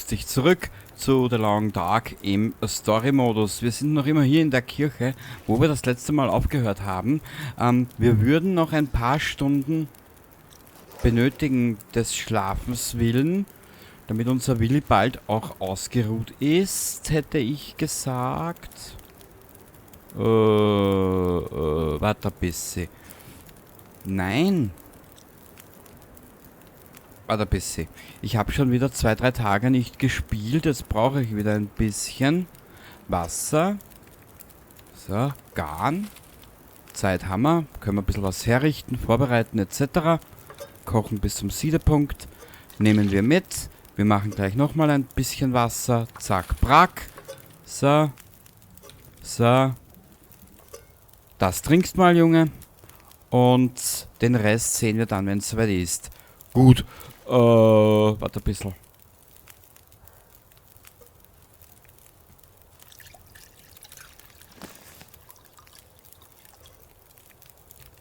grüß dich zurück zu The Long Dark im Story-Modus. Wir sind noch immer hier in der Kirche, wo wir das letzte Mal aufgehört haben. Wir würden noch ein paar Stunden benötigen des Schlafens willen, damit unser Willi bald auch ausgeruht ist, hätte ich gesagt. Warte ein bisschen. Nein. Warte ein bisschen. Ich habe schon wieder 2-3 Tage nicht gespielt. Jetzt brauche ich wieder ein bisschen Wasser. So, Garn. Zeit haben wir. Können wir ein bisschen was herrichten, vorbereiten etc. Kochen bis zum Siedepunkt. Nehmen wir mit. Wir machen gleich nochmal ein bisschen Wasser. Zack, brack. So. So. Das trinkst mal, Junge. Und den Rest sehen wir dann, wenn es soweit ist. Gut. Warte ein bisschen.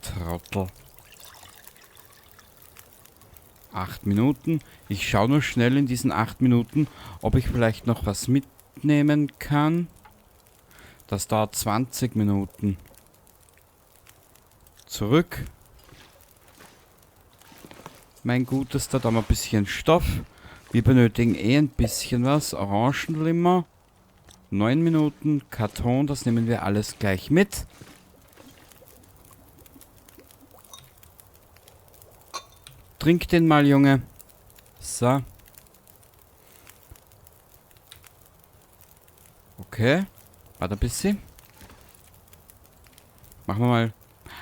Trottel. 8 Minuten. Ich schaue nur schnell in diesen 8 Minuten, ob ich vielleicht noch was mitnehmen kann. Das dauert 20 Minuten. Zurück. Mein Gutester, da haben wir ein bisschen Stoff. Wir benötigen eh ein bisschen was. Orangenlimmer. 9 Minuten. Karton, das nehmen wir alles gleich mit. Trink den mal, Junge. So. Okay. Warte ein bisschen. Machen wir mal.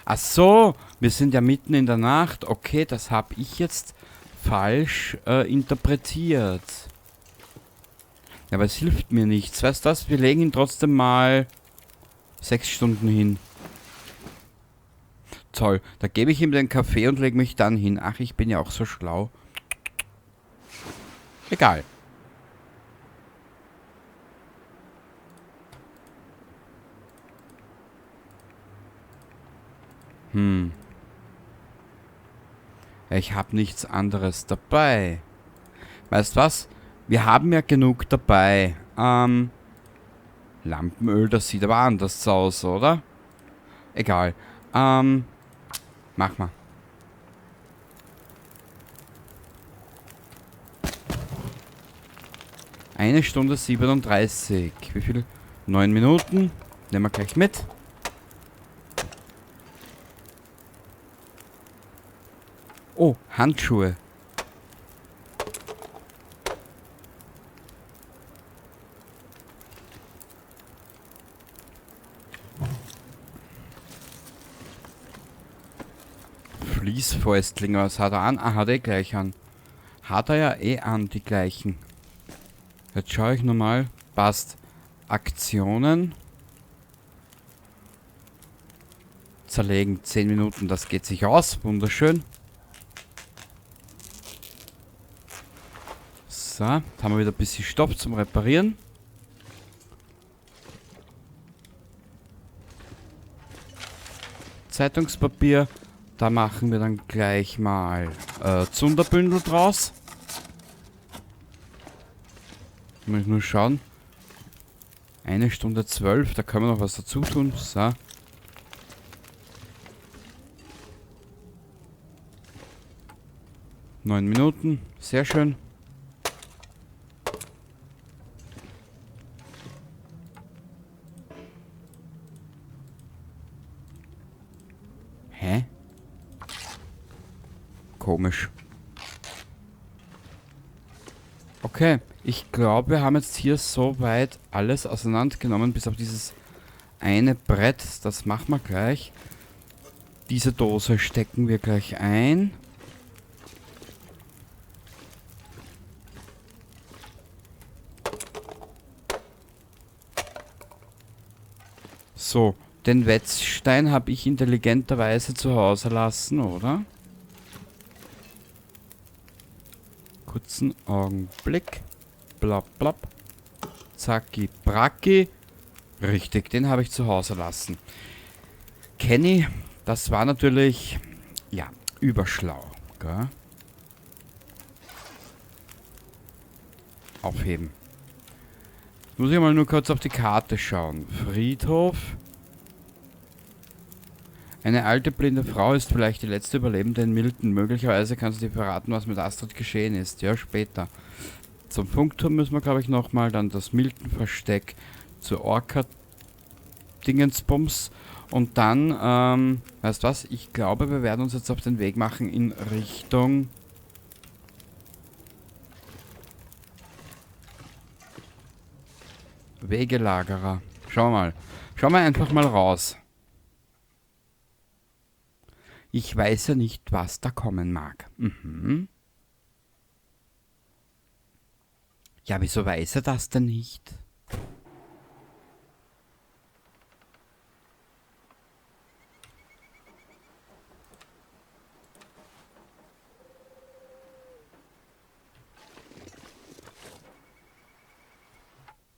Ach so, wir sind ja mitten in der Nacht. Okay, das habe ich jetzt falsch interpretiert. Ja, aber es hilft mir nichts. Weißt du was? Wir legen ihn trotzdem mal 6 Stunden hin. Toll. Da gebe ich ihm den Kaffee und lege mich dann hin. Ach, ich bin ja auch so schlau. Egal. Ich habe nichts anderes dabei. Weißt was? Wir haben ja genug dabei. Lampenöl, das sieht aber anders aus, oder? Egal. Mach mal. Eine Stunde 37. Wie viel? 9 Minuten. Nehmen wir gleich mit. Oh, Handschuhe. Fließfäustling, was hat er an? Ah, hat er gleich an. Hat er ja eh an, die gleichen. Jetzt schaue ich nochmal. Passt. Aktionen. Zerlegen. 10 Minuten, das geht sich aus. Wunderschön. So, da haben wir wieder ein bisschen Stoff zum Reparieren. Zeitungspapier. Da machen wir dann gleich mal Zunderbündel draus. Muss ich nur schauen. 1 Stunde 12, da können wir noch was dazu tun. So. Neun Minuten, sehr schön. Hä? Komisch. Okay, ich glaube, wir haben jetzt hier soweit alles auseinandergenommen, bis auf dieses eine Brett. Das machen wir gleich. Diese Dose stecken wir gleich ein. So, den Wetzstein habe ich intelligenterweise zu Hause lassen, oder? Kurzen Augenblick. Blab, blab. Zacki, bracki. Richtig, den habe ich zu Hause lassen. Kenny, das war natürlich, ja, überschlau, gell? aufheben. Muss ich mal nur kurz auf die Karte schauen. Friedhof. Eine alte blinde Frau ist vielleicht die letzte Überlebende in Milton. Möglicherweise kannst du dir verraten, was mit Astrid geschehen ist. Ja, später. Zum Funkturm müssen wir, glaube ich, nochmal. Dann das Milton-Versteck zur Orca-Dingensbums. Und dann, weißt du was? Ich glaube, wir werden uns jetzt auf den Weg machen in Richtung... Wegelagerer. Schau mal. Schau mal einfach mal raus. Ich weiß ja nicht, was da kommen mag. Mhm. Ja, wieso weiß er das denn nicht?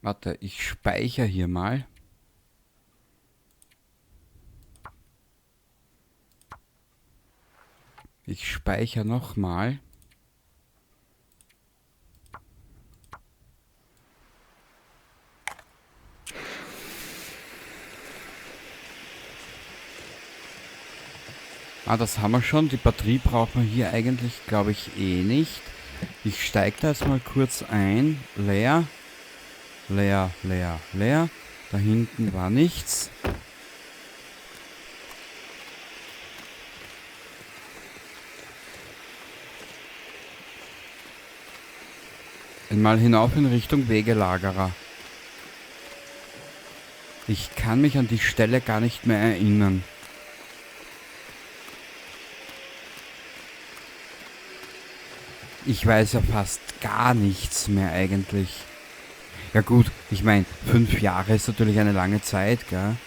Warte, ich speichere hier mal. Ich speichere nochmal. Ah, das haben wir schon. Die Batterie braucht man hier eigentlich, glaube ich, eh nicht. Ich steige da jetzt mal kurz ein. Leer. Leer, leer, leer. Da hinten war nichts. Mal hinauf in Richtung Wegelagerer. Ich kann mich an die Stelle gar nicht mehr erinnern. Ich weiß ja fast gar nichts mehr eigentlich. Ja gut, ich meine, 5 Jahre ist natürlich eine lange Zeit, gell?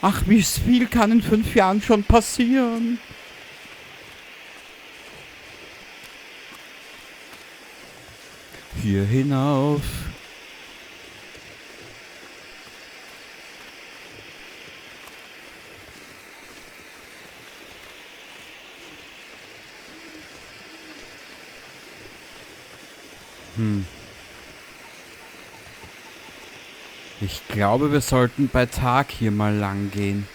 Ach, wie viel kann in 5 Jahren schon passieren? Hier hinauf. Ich glaube, wir sollten bei Tag hier mal lang gehen.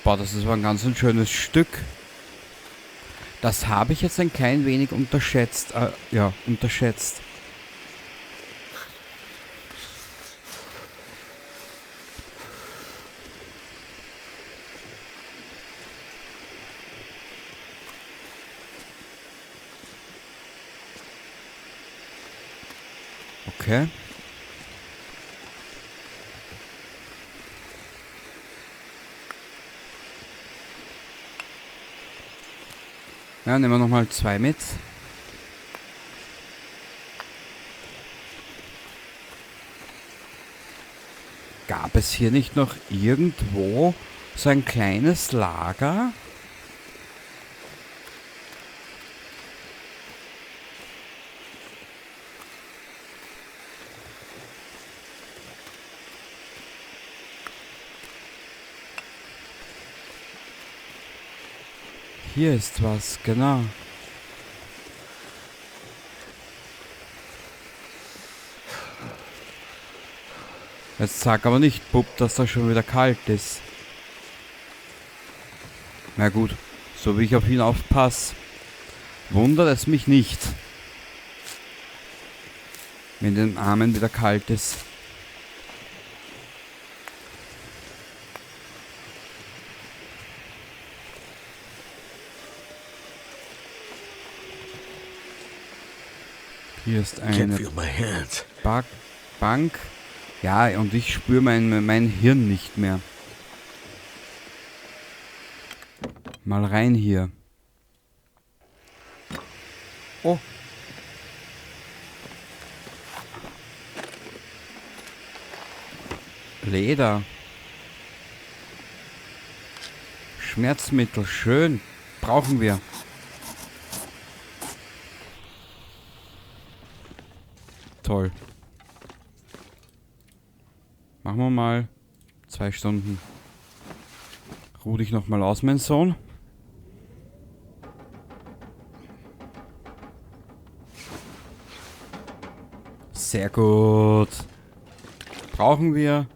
Boah, das ist aber ein ganz ein schönes Stück. Das habe ich jetzt ein klein wenig unterschätzt. Ja, unterschätzt. Okay. Ja, nehmen wir nochmal 2 mit. Gab es hier nicht noch irgendwo so ein kleines Lager? Hier ist was, genau. Jetzt sag aber nicht, Bub, dass da schon wieder kalt ist. Na gut, so wie ich auf ihn aufpasse, wundert es mich nicht, wenn den Armen wieder kalt ist. Hier ist eine Bank. Ja, und ich spüre mein Hirn nicht mehr. Mal rein hier. Oh. Leder. Schmerzmittel, schön. Brauchen wir. Toll. Machen wir mal 2 Stunden. Ruh dich nochmal aus, mein Sohn. Sehr gut. Brauchen wir.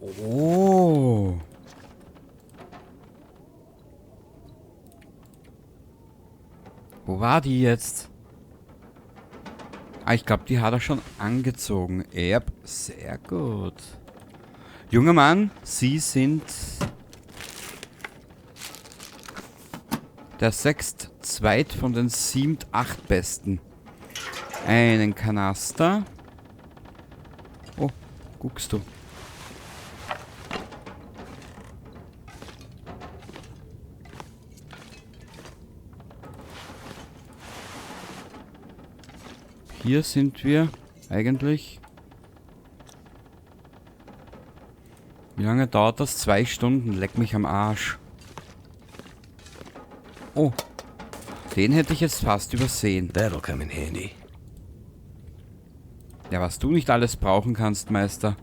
Oh. Wo war die jetzt? Ah, ich glaube, die hat er schon angezogen. Yep, sehr gut. Junger Mann, Sie sind der 6. Zweit von den 7., 8 Besten. Einen Kanaster. Oh, guckst du. Hier sind wir eigentlich. Wie lange dauert das? 2 Stunden. Leck mich am Arsch. Oh. Den hätte ich jetzt fast übersehen. That'll come in handy. Ja, was du nicht alles brauchen kannst, Meister.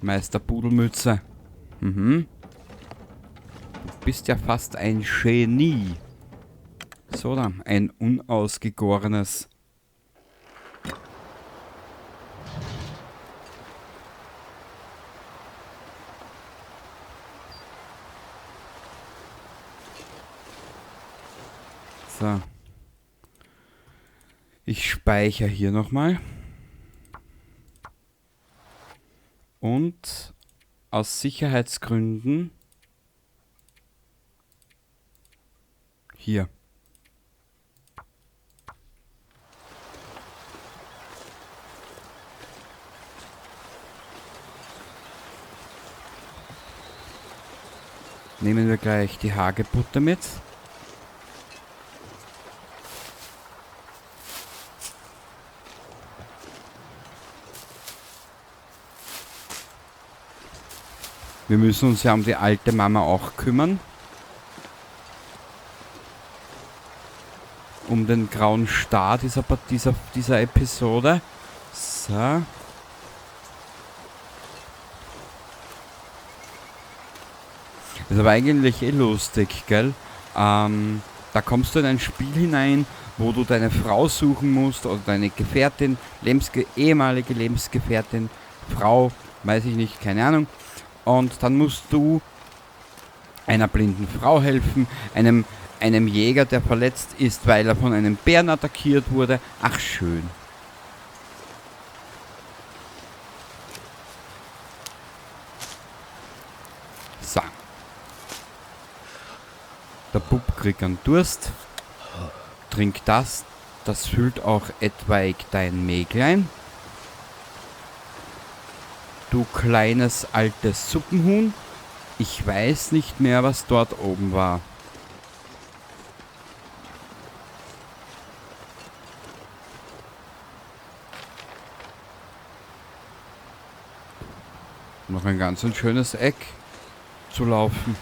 Meister Pudelmütze. Mhm. Du bist ja fast ein Genie. So dann, ein unausgegorenes. So. Ich speichere hier nochmal. Und aus Sicherheitsgründen hier. Nehmen wir gleich die Hagebutte mit. Wir müssen uns ja um die alte Mama auch kümmern. Um den grauen Star dieser Episode. So. Das ist aber eigentlich eh lustig, gell? Da kommst du in ein Spiel hinein, wo du deine Frau suchen musst oder deine Gefährtin, ehemalige Lebensgefährtin, Frau, weiß ich nicht, keine Ahnung. Und dann musst du einer blinden Frau helfen, einem Jäger, der verletzt ist, weil er von einem Bären attackiert wurde. Ach, schön. So. Der Bub kriegt einen Durst. Trink das. Das füllt auch etwaig dein Mäglein. Du kleines altes Suppenhuhn. Ich weiß nicht mehr, was dort oben war. Noch ein ganz schönes Eck zu laufen.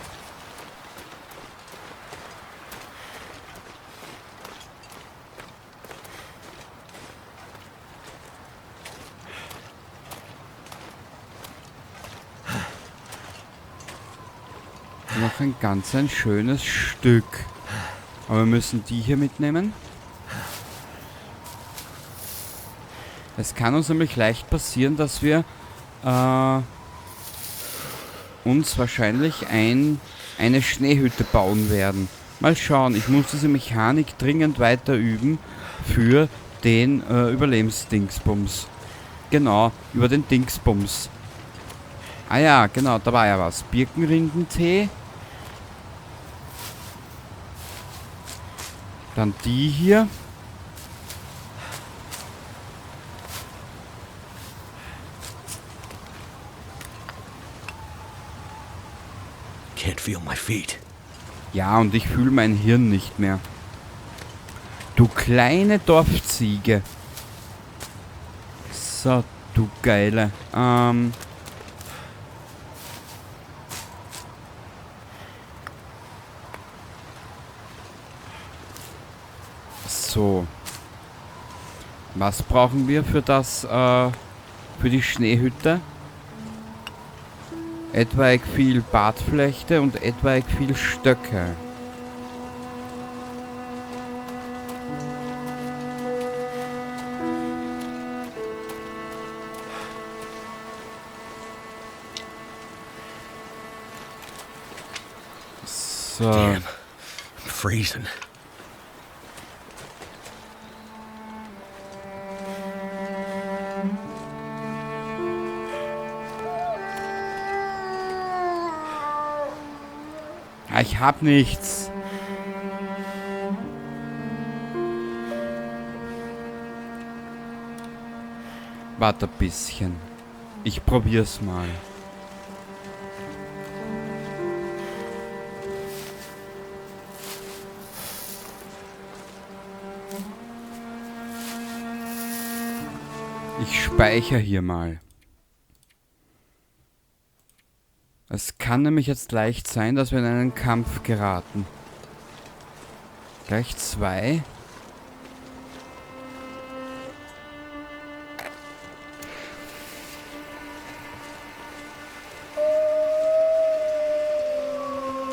Noch ein ganz schönes Stück. Aber wir müssen die hier mitnehmen. Es kann uns nämlich leicht passieren, dass wir uns wahrscheinlich eine Schneehütte bauen werden. Mal schauen, ich muss diese Mechanik dringend weiter üben für den Überlebensdingsbums. Genau, über den Dingsbums. Ah ja, genau, da war ja was. Birkenrindentee. Dann die hier. Can't feel my feet. Ja, und ich fühle mein Hirn nicht mehr. Du kleine Dorfziege. So, du Geile. So. Was brauchen wir für für die Schneehütte? Etwaig viel Bartflechte und etwaig viel Stöcke. So. Damn. I'm freezing. Ah, ich hab nichts. Warte ein bisschen. Ich probier's mal. Ich speichere hier mal. Es kann nämlich jetzt leicht sein, dass wir in einen Kampf geraten. Gleich 2.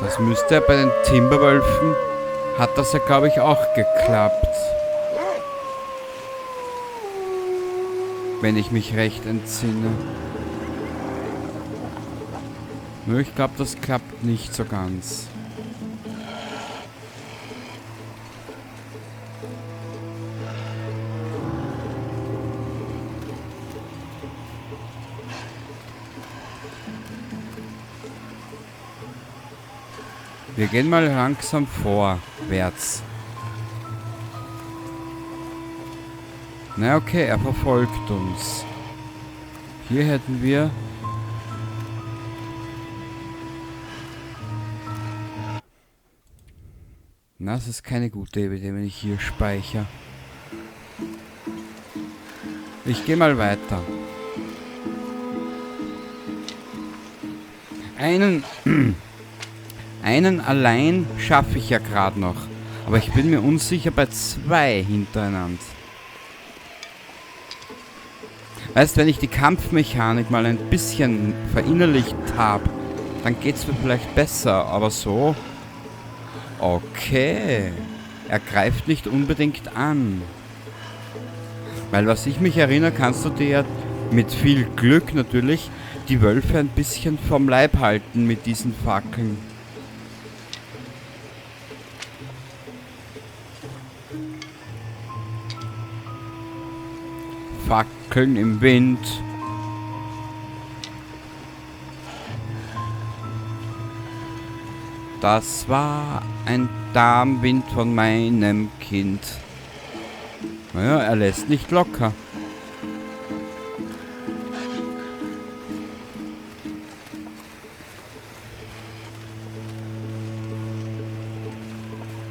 Das müsste ja bei den Timberwölfen, hat das ja glaube ich auch geklappt. Wenn ich mich recht entsinne. Nur ich glaube, das klappt nicht so ganz. Wir gehen mal langsam vorwärts. Na okay, er verfolgt uns. Hier hätten wir... Na, das ist keine gute Idee, wenn ich hier speichere. Ich gehe mal weiter. Einen allein schaffe ich ja gerade noch. Aber ich bin mir unsicher bei 2 hintereinander. Weißt, wenn ich die Kampfmechanik mal ein bisschen verinnerlicht habe, dann geht's mir vielleicht besser. Aber so... Okay. Er greift nicht unbedingt an. Weil was ich mich erinnere, kannst du dir ja mit viel Glück natürlich die Wölfe ein bisschen vom Leib halten mit diesen Fackeln. Fackeln im Wind. Das war ein Darmwind von meinem Kind. Naja, er lässt nicht locker.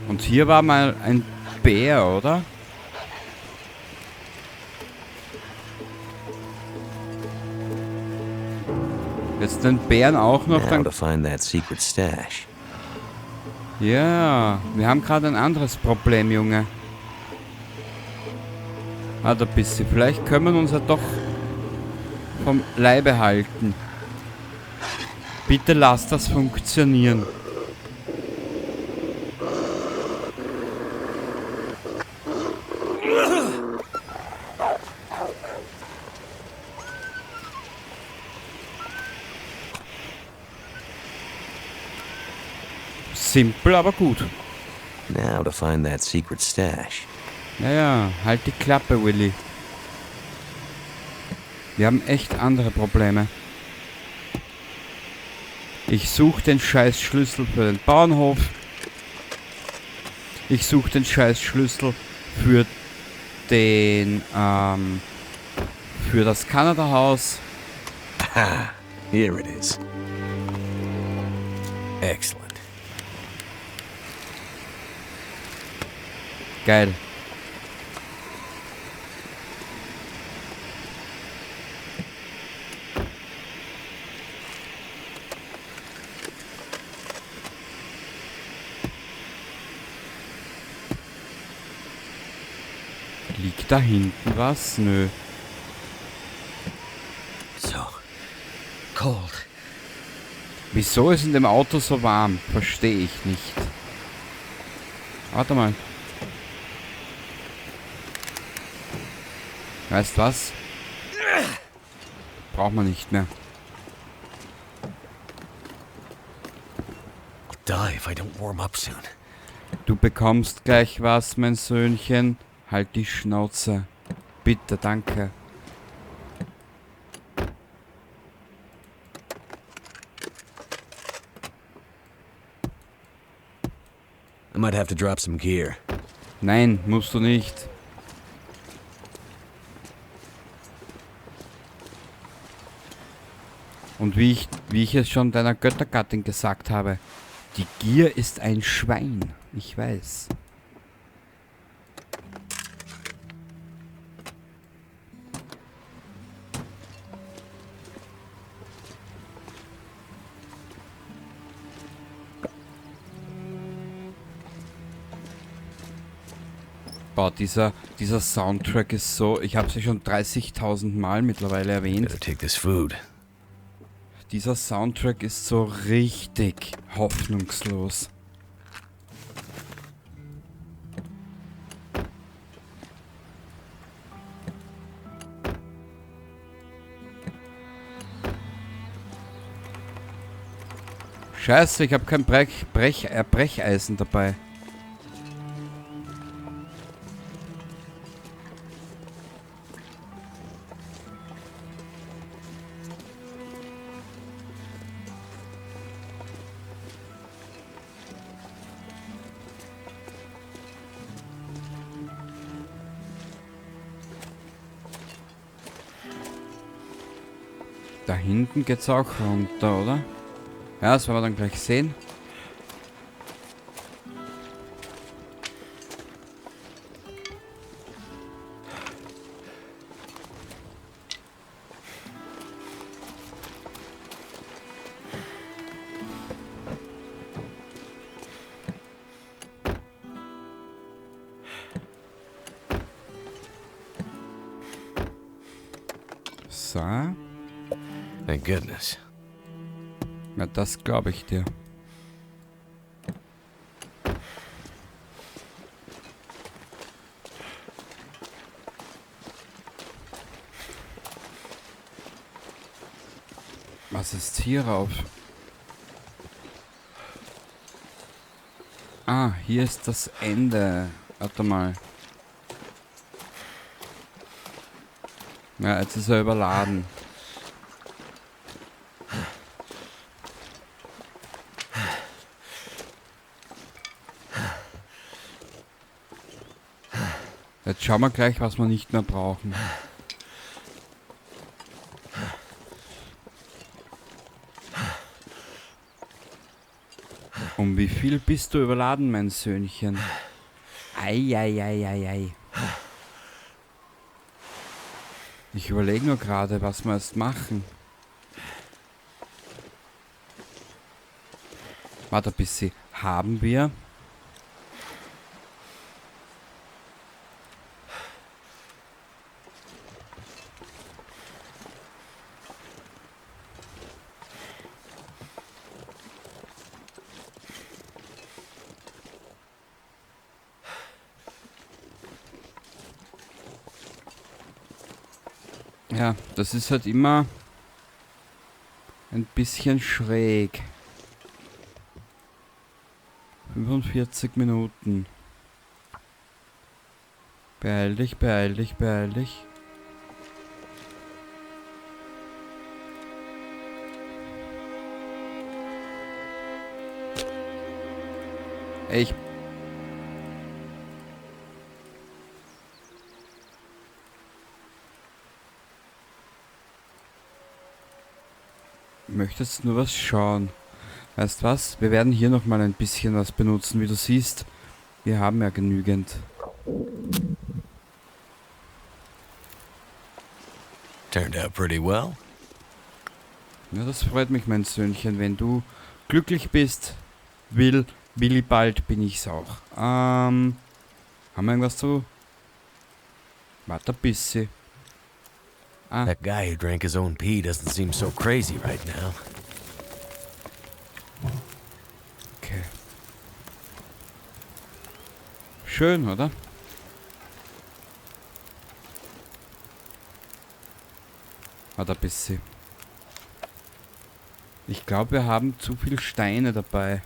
Und hier war mal ein Bär, oder? Jetzt den Bären auch noch Now dann... to find that secret stash. Ja, wir haben gerade ein anderes Problem, Junge. Warte ein bisschen. Vielleicht können wir uns ja doch vom Leibe halten. Bitte lass das funktionieren. Simpel, aber gut. Now to find that secret stash. Naja, halt die Klappe, Willy. Wir haben echt andere Probleme. Ich suche den scheiß Schlüssel für den Bauernhof. Ich suche den scheiß Schlüssel für den, für das Kanada-Haus. Ah, here it is. Excellent. Geil. Liegt da hinten was? Nö. So cold. Wieso ist in dem Auto so warm? Verstehe ich nicht. Warte mal. Weißt was? Braucht man nicht mehr. die if I don't warm up soon. Du bekommst gleich was, mein Söhnchen. Halt die Schnauze. Bitte, danke. I might have to drop some gear. Nein, musst du nicht. Und wie ich es schon deiner Göttergattin gesagt habe, die Gier ist ein Schwein. Ich weiß. Boah, dieser Soundtrack ist so... Ich habe es ja schon 30.000 Mal mittlerweile erwähnt. Better take this food. Dieser Soundtrack ist so richtig hoffnungslos. Scheiße, ich habe kein Brecheisen dabei. Da hinten geht's auch runter, oder? Ja, das werden wir dann gleich sehen. So. Thank goodness. Ja, das glaube ich dir. Was ist hier rauf? Ah, hier ist das Ende. Warte mal. Ja, jetzt ist er überladen. Jetzt schauen wir gleich, was wir nicht mehr brauchen. Um wie viel bist du überladen, mein Söhnchen? Ei. Ich überlege nur gerade, was wir jetzt machen. Warte ein bisschen. Haben wir... Ja, das ist halt immer ein bisschen schräg. 45 Minuten. Beeil dich. Ey, ich... möchtest nur was schauen. Weißt was? Wir werden hier noch mal ein bisschen was benutzen. Wie du siehst, wir haben ja genügend. Turned out pretty well. Ja, das freut mich, mein Söhnchen. Wenn du glücklich bist, Willibald, bin ich's auch. Haben wir irgendwas zu... Warte ein bisschen. Ah, That guy who drank his own pee doesn't seem so crazy right now. okay. Schön, oder? Warte ein bisschen. Ich glaube, wir haben zu viel Steine dabei.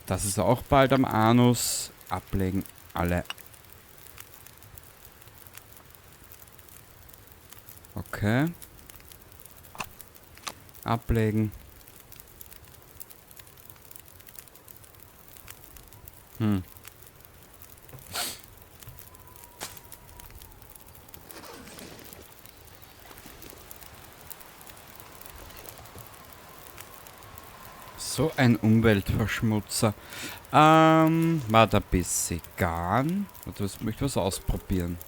Das ist auch bald am Anus. Ablegen alle. Okay. Ablegen. So ein Umweltverschmutzer. Warte ein bisschen. Garn. Warte, ich möchte was ausprobieren.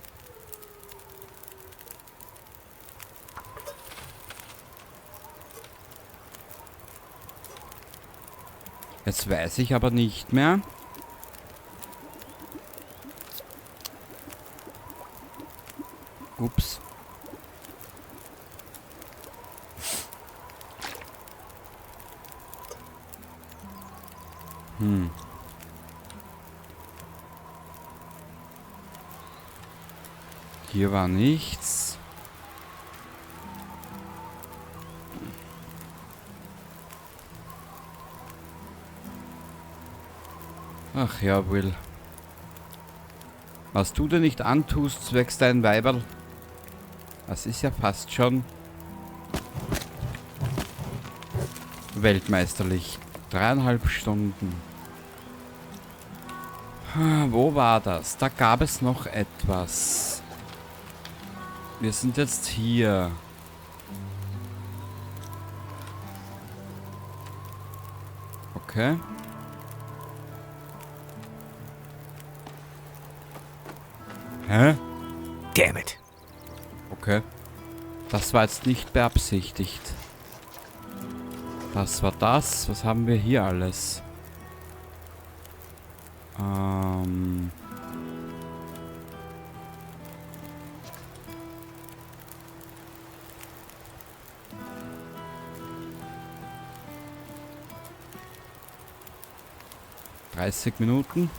Jetzt weiß ich aber nicht mehr. Ups. Hier war nichts. Ach ja, Will. Was du dir nicht antust, zwecks dein Weiberl. Das ist ja fast schon weltmeisterlich. 3,5 Stunden. Wo war das? Da gab es noch etwas. Wir sind jetzt hier. Okay. Hä? Damn it. Okay. Das war jetzt nicht beabsichtigt. Das war das. Was haben wir hier alles? 30 Minuten.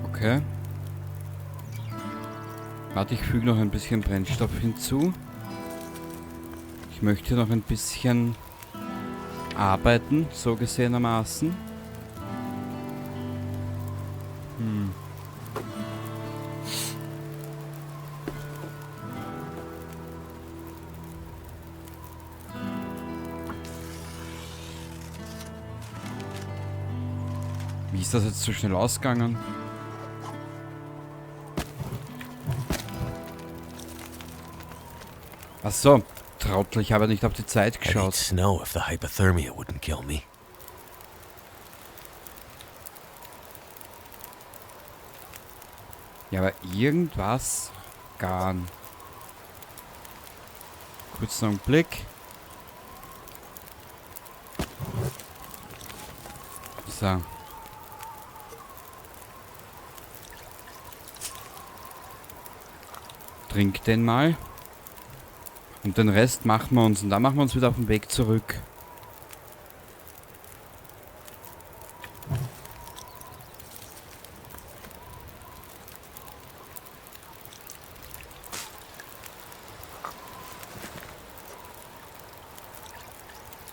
Okay. Warte, ich füge noch ein bisschen Brennstoff hinzu. Ich möchte noch ein bisschen arbeiten, so gesehenermaßen. Wie ist das jetzt so schnell ausgegangen? Ach so, Trottel, ich habe nicht auf die Zeit I need geschaut. snow if the hypothermia wouldn't kill me. Ja, aber irgendwas Garn. Kurz noch einen Blick. So. Trink den mal. Und den Rest machen wir uns. Und dann machen wir uns wieder auf den Weg zurück.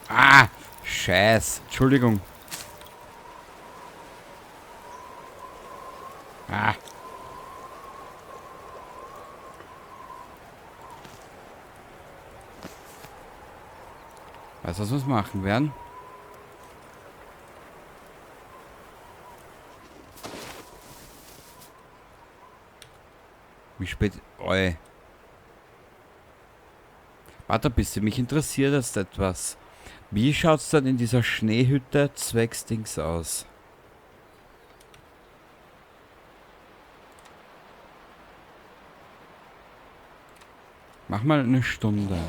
Ah! Scheiß. Entschuldigung. Ah. Weißt du, was wir machen werden? Wie spät? Oi. Warte ein bisschen, mich interessiert jetzt etwas. Wie schaut's dann in dieser Schneehütte zwecks Dings aus? Mach mal eine Stunde.